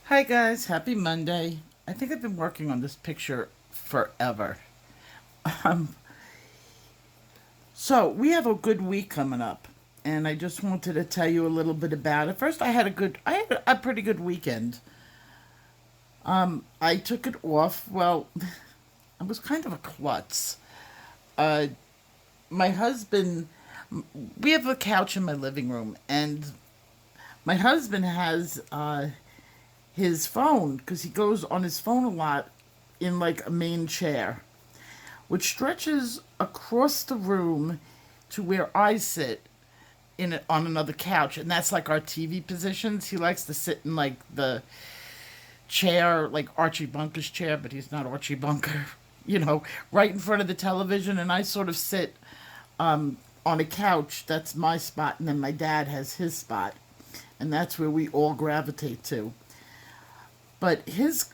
Hi guys, happy Monday. I think I've been working on this picture forever. Um, so we have a good week coming up, and I just wanted to tell you a little bit about it. First, I had a pretty good weekend. I took it off. Well, I was kind of a klutz. Uh, my husband, we have a couch in my living room, and my husband has his phone because he goes on his phone a lot in like a main chair, which stretches across the room to where I sit on another couch, and that's like our TV positions. He likes to sit in like the chair, like Archie Bunker's chair, but he's not Archie Bunker, right in front of the television, and I sort of sit on a couch. That's my spot, and then my dad has his spot, and that's where we all gravitate to. But his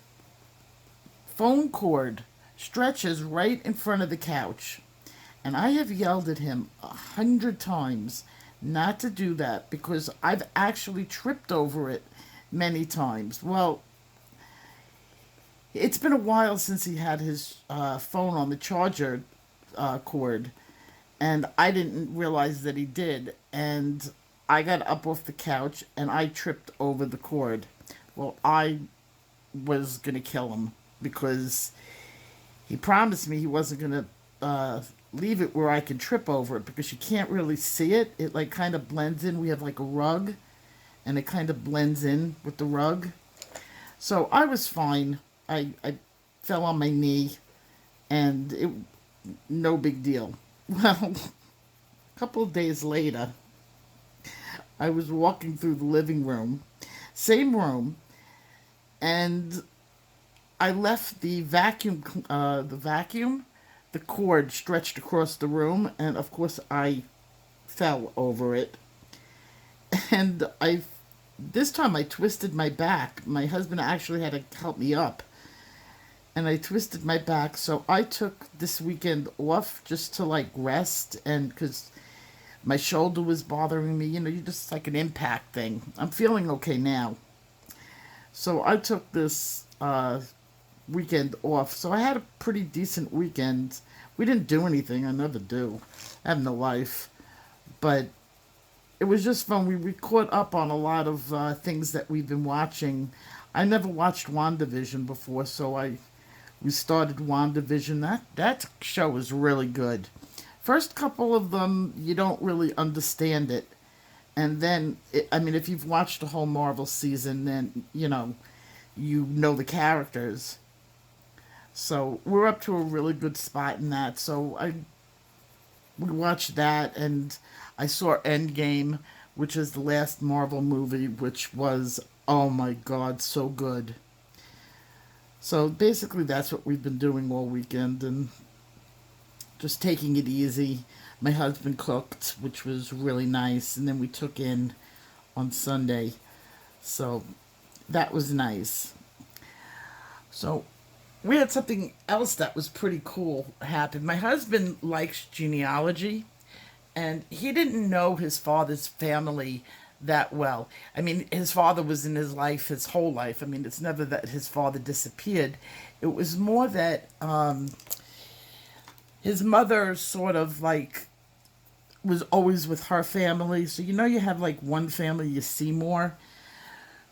phone cord stretches right in front of the couch. And I have yelled at him 100 times not to do that because I've actually tripped over it many times. Well, it's been a while since he had his phone on the charger cord, and I didn't realize that he did. And I got up off the couch and I tripped over the cord. Well, I was going to kill him because he promised me he wasn't going to leave it where I could trip over it because you can't really see it. It like kind of blends in. We have like a rug and it kind of blends in with the rug. So I was fine. I fell on my knee and it no big deal. Well, a couple of days later, I was walking through the living room, same room, and I left the cord stretched across the room, and of course I fell over it. And this time I twisted my back. My husband actually had to help me up, and I twisted my back. So I took this weekend off just to like rest, and because my shoulder was bothering me, you just like an impact thing. I'm feeling okay now. So I took this weekend off. So I had a pretty decent weekend. We didn't do anything. I never do. I have no life. But it was just fun. We caught up on a lot of things that we've been watching. I never watched WandaVision before, so we started WandaVision. That show is really good. First couple of them, you don't really understand it. And then, I mean, if you've watched the whole Marvel season, then, you know the characters. So we're up to a really good spot in that. So we watched that, and I saw Endgame, which is the last Marvel movie, which was, oh my god, so good. So basically, that's what we've been doing all weekend, and just taking it easy. My husband cooked, which was really nice, and then we took in on Sunday. So that was nice. So we had something else that was pretty cool happen. My husband likes genealogy, and he didn't know his father's family that well. I mean, his father was in his life his whole life. I mean, it's never that his father disappeared. It was more that his mother sort of like was always with her family. So you have like one family you see more.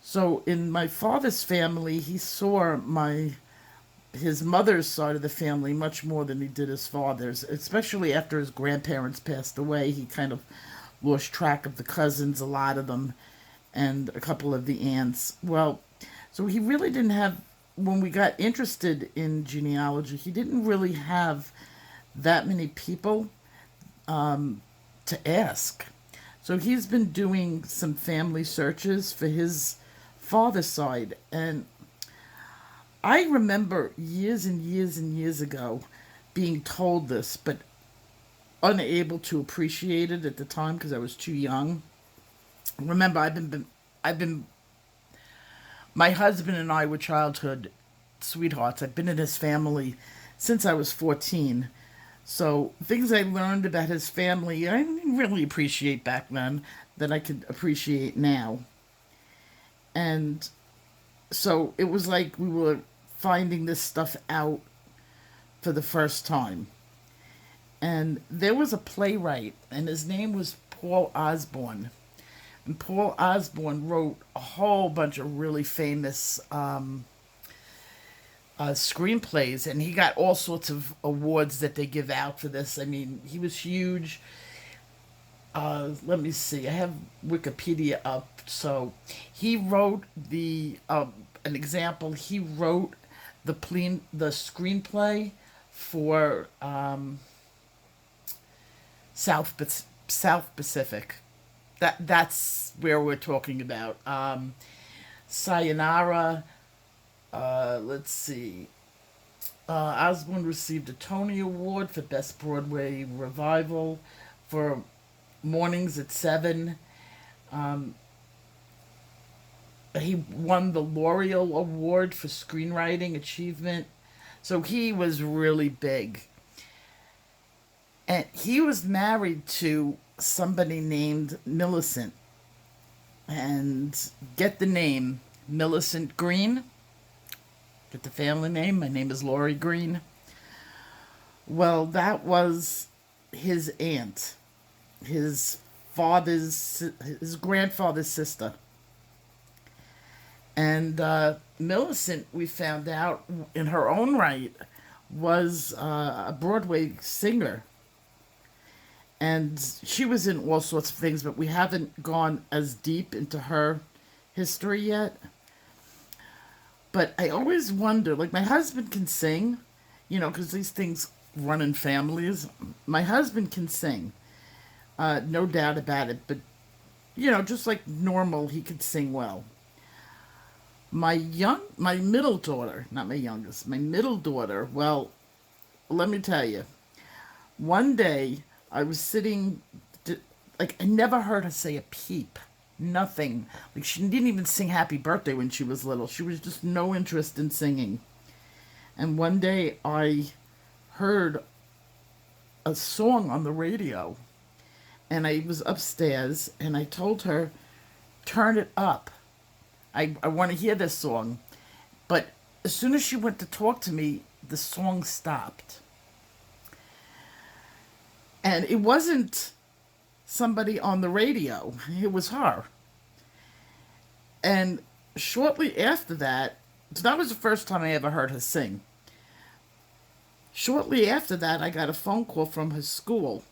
So in my father's family, he saw my his mother's side of the family much more than he did his father's, especially after his grandparents passed away. He kind of lost track of the cousins, a lot of them, and a couple of the aunts. Well, so he really didn't have, when we got interested in genealogy, he didn't really have that many people to ask. So he's been doing some family searches for his father's side. And I remember years and years and years ago being told this, but unable to appreciate it at the time because I was too young. Remember, I've been, my husband and I were childhood sweethearts. I've been in his family since I was 14. So things I learned about his family, I didn't really appreciate back then that I could appreciate now. And So it was like we were finding this stuff out for the first time. And there was a playwright, and his name was Paul Osborne. And Paul Osborne wrote a whole bunch of really famous screenplays, and he got all sorts of awards that they give out for this. I mean, he was huge. Let me see. I have Wikipedia up. So he wrote an example. He wrote the screenplay for South Pacific. That's where we're talking about. Sayonara. Let's see. Osborne received a Tony Award for Best Broadway Revival for Mornings at 7. He won the L'Oreal Award for Screenwriting Achievement. So he was really big. And he was married to somebody named Millicent. And get the name, Millicent Green. Get the family name. My name is Laurie Green. Well, that was his aunt, his grandfather's sister. And Millicent, we found out in her own right, was a Broadway singer. And she was in all sorts of things, but we haven't gone as deep into her history yet. But I always wonder, like, my husband can sing, because these things run in families. My husband can sing, no doubt about it. But, just like normal, he could sing well. My middle daughter, not my youngest, my middle daughter, well, let me tell you, one day I was sitting, like, I never heard her say a peep. Nothing. Like, she didn't even sing Happy Birthday when she was little. She was just no interest in singing. And one day I heard a song on the radio. And I was upstairs and I told her, turn it up. I want to hear this song. But as soon as she went to talk to me, the song stopped. And it wasn't somebody on the radio. It was her. And shortly after that, so that was the first time I ever heard her sing. Shortly after that, I got a phone call from her school.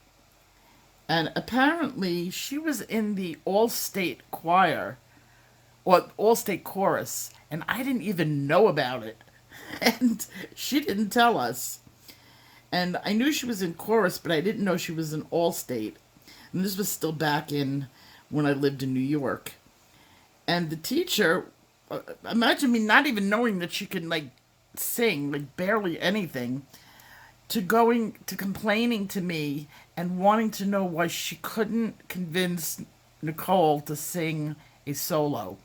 And apparently, she was in the all-state choir, or all-state chorus, and I didn't even know about it. And she didn't tell us. And I knew she was in chorus, but I didn't know she was in all-state. And this was still back in when I lived in New York. And the teacher, imagine me not even knowing that she could, like, sing, like, barely anything, to complaining to me and wanting to know why she couldn't convince Nicole to sing a solo.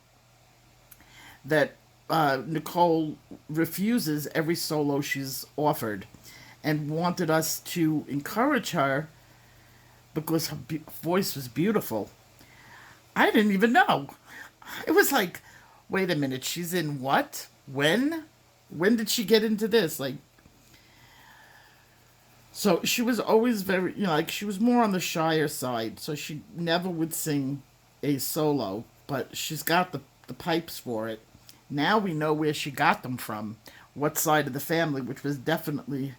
That Nicole refuses every solo she's offered, and wanted us to encourage her because her voice was beautiful. I didn't even know. It was like, wait a minute, she's in what? When? When did she get into this? Like, so she was always very, like, she was more on the shyer side, so she never would sing a solo, but she's got the pipes for it. Now we know where she got them from, what side of the family, which was definitely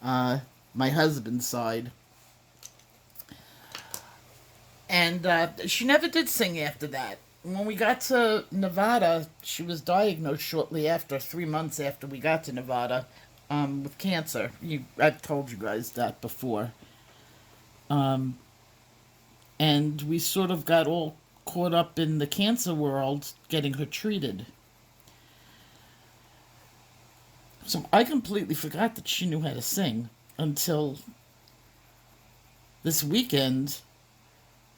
my husband's side. And she never did sing after that. When we got to Nevada, she was diagnosed shortly after, 3 months after we got to Nevada, with cancer. I've told you guys that before. And we sort of got all caught up in the cancer world getting her treated. So I completely forgot that she knew how to sing until this weekend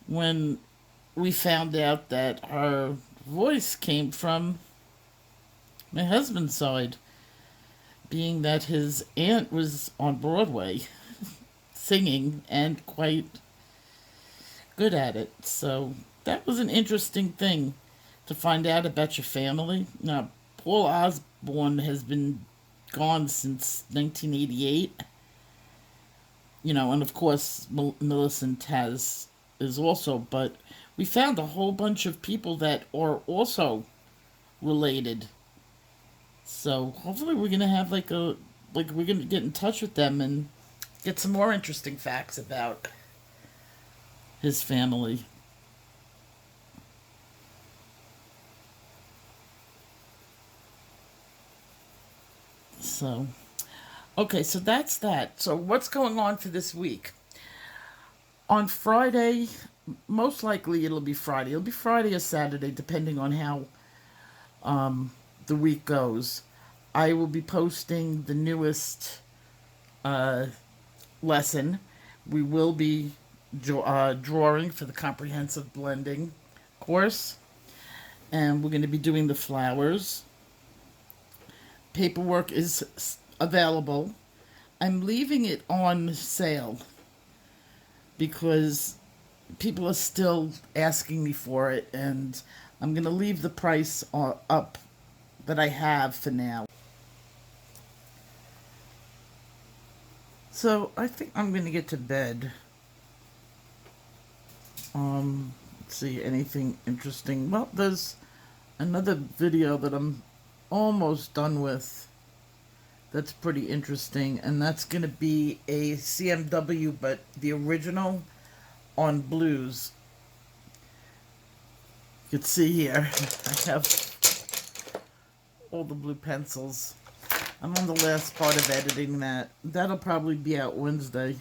when we found out that her voice came from my husband's side, being that his aunt was on Broadway singing and quite good at it. So that was an interesting thing to find out about your family. Now, Paul Osborne has been gone since 1988. And of course, Millicent is also, but we found a whole bunch of people that are also related. So hopefully we're gonna have we're gonna get in touch with them and get some more interesting facts about his family. So, okay, so that's that. So what's going on for this week? On Friday, most likely it'll be Friday. It'll be Friday or Saturday, depending on how the week goes. I will be posting the newest lesson. We will be drawing for the comprehensive blending course, and we're going to be doing the flowers. Paperwork is available. I'm leaving it on sale because people are still asking me for it, and I'm going to leave the price up that I have for now. So I think I'm going to get to bed. Let's see, anything interesting? Well, there's another video that I'm almost done with that's pretty interesting, and that's going to be a CMW, but the original on blues. You can see here, I have all the blue pencils. I'm on the last part of editing that. That'll probably be out Wednesday.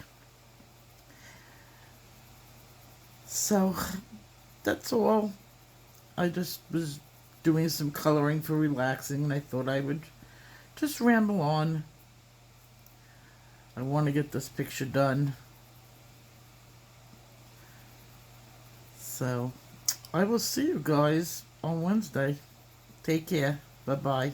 So, that's all. I just was doing some coloring for relaxing, and I thought I would just ramble on. I want to get this picture done. So, I will see you guys on Wednesday. Take care. Bye-bye.